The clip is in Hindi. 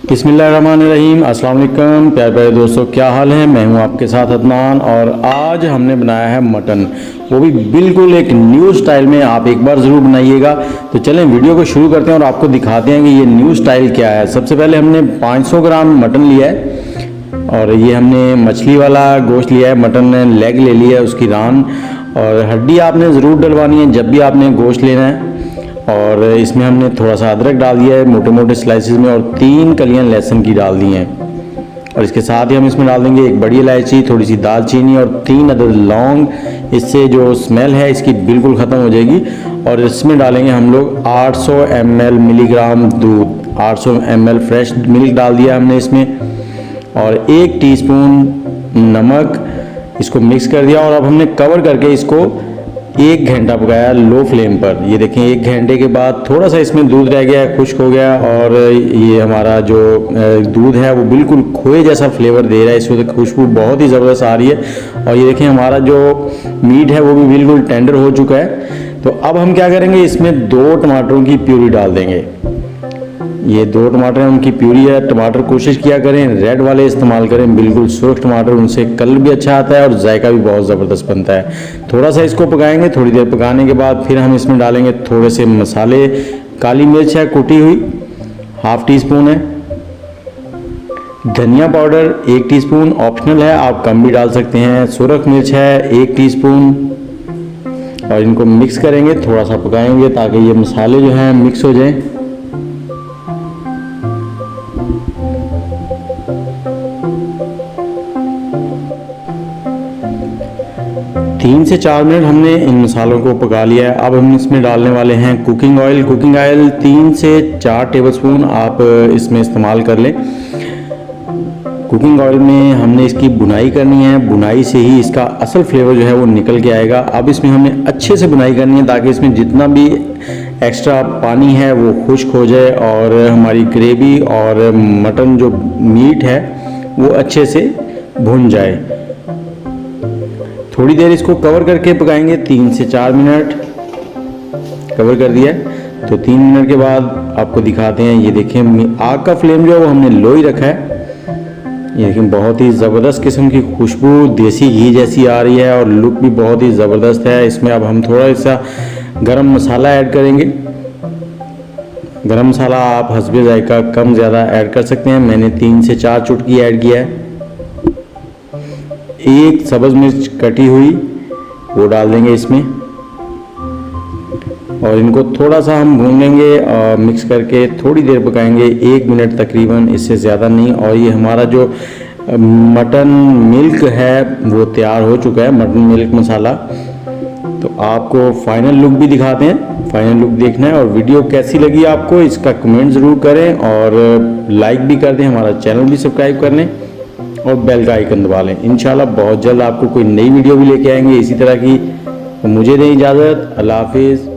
बिस्मिल्लाहिर्रहमानिर्रहीम। अस्सलाम वालेकुम प्यारे प्यारे दोस्तों, क्या हाल है। मैं हूं आपके साथ अदनान और आज हमने बनाया है मटन, वो भी बिल्कुल एक न्यू स्टाइल में। आप एक बार ज़रूर बनाइएगा। तो चलें वीडियो को शुरू करते हैं और आपको दिखाते हैं कि ये न्यू स्टाइल क्या है। सबसे पहले हमने 500 ग्राम मटन लिया है और ये हमने मछली वाला गोश्त लिया है। मटन लेग ले लिया है, उसकी रान और हड्डी आपने ज़रूर डलवानी है जब भी आपने गोश्त लेना है। और इसमें हमने थोड़ा सा अदरक डाल दिया है मोटे मोटे स्लाइसेस में और 3 कलियां लहसुन की डाल दी हैं। और इसके साथ ही हम इसमें डाल देंगे एक बड़ी इलायची, थोड़ी सी दालचीनी और 3 अदद लौंग। इससे जो स्मेल है इसकी बिल्कुल ख़त्म हो जाएगी। और इसमें डालेंगे हम लोग 800 मिलीग्राम दूध, 800 ml फ्रेश मिल्क डाल दिया हमने इसमें और 1 टीस्पून नमक। इसको मिक्स कर दिया और अब हमने कवर करके इसको 1 घंटा पकाया लो फ्लेम पर। ये देखें 1 घंटे के बाद थोड़ा सा इसमें दूध रह गया है, खुश्क हो गया और ये हमारा जो दूध है वो बिल्कुल खोए जैसा फ्लेवर दे रहा है। इस वक्त खुशबू बहुत ही ज़बरदस्त आ रही है और ये देखें हमारा जो मीट है वो भी बिल्कुल टेंडर हो चुका है। तो अब हम क्या करेंगे, इसमें 2 टमाटरों की प्यूरी डाल देंगे। ये 2 टमाटर उनकी प्यूरी है। टमाटर कोशिश किया करें रेड वाले इस्तेमाल करें, बिल्कुल सुर्ख टमाटर, उनसे कलर भी अच्छा आता है और जायका भी बहुत ज़बरदस्त बनता है। थोड़ा सा इसको पकाएंगे, थोड़ी देर पकाने के बाद फिर हम इसमें डालेंगे थोड़े से मसाले। काली मिर्च है कुटी हुई 1/2 टीस्पून है, धनिया पाउडर 1 टीस्पून, ऑप्शनल है आप कम भी डाल सकते हैं। सुरख मिर्च है 1 टीस्पून और इनको मिक्स करेंगे, थोड़ा सा पकाएंगे ताकि ये मसाले जो हैं मिक्स हो जाएं। 3 से 4 मिनट हमने इन मसालों को पका लिया है। अब हम इसमें डालने वाले हैं कुकिंग ऑयल। कुकिंग ऑयल 3 से 4 टेबलस्पून आप इसमें इस्तेमाल कर लें। कुकिंग ऑयल में हमने इसकी बुनाई करनी है, बुनाई से ही इसका असल फ्लेवर जो है वो निकल के आएगा। अब इसमें हमने अच्छे से बुनाई करनी है ताकि इसमें जितना भी एक्स्ट्रा पानी है वो खुश्क हो जाए और हमारी ग्रेवी और मटन जो मीट है वो अच्छे से भुन जाए। थोड़ी देर इसको कवर करके पकाएंगे, 3 से 4 मिनट कवर कर दिया। तो 3 मिनट के बाद आपको दिखाते हैं। ये देखें आग का फ्लेम जो है वो हमने लो ही रखा है। ये देखें बहुत ही ज़बरदस्त किस्म की खुशबू देसी घी जैसी आ रही है और लुक भी बहुत ही ज़बरदस्त है। इसमें अब हम थोड़ा सा गरम मसाला ऐड करेंगे। गरम मसाला आप हस्बे जायका कम ज़्यादा ऐड कर सकते हैं। मैंने 3 से 4 चुटकी ऐड किया है। 1 सब्ज़ मिर्च कटी हुई वो डाल देंगे इसमें और इनको थोड़ा सा हम भूनेंगे और मिक्स करके थोड़ी देर पकाएंगे, 1 मिनट तकरीबन, इससे ज़्यादा नहीं। और ये हमारा जो मटन मिल्क है वो तैयार हो चुका है, मटन मिल्क मसाला। तो आपको फाइनल लुक भी दिखाते हैं। फाइनल लुक देखना है और वीडियो कैसी लगी आपको इसका कमेंट ज़रूर करें और लाइक भी कर दें, हमारा चैनल भी सब्सक्राइब कर लें और बेल का आइकन दबा लें। इंशाल्लाह बहुत जल्द आपको कोई नई वीडियो भी लेके आएंगे इसी तरह की। तो मुझे दें इजाज़त, अल्लाह हाफिज़।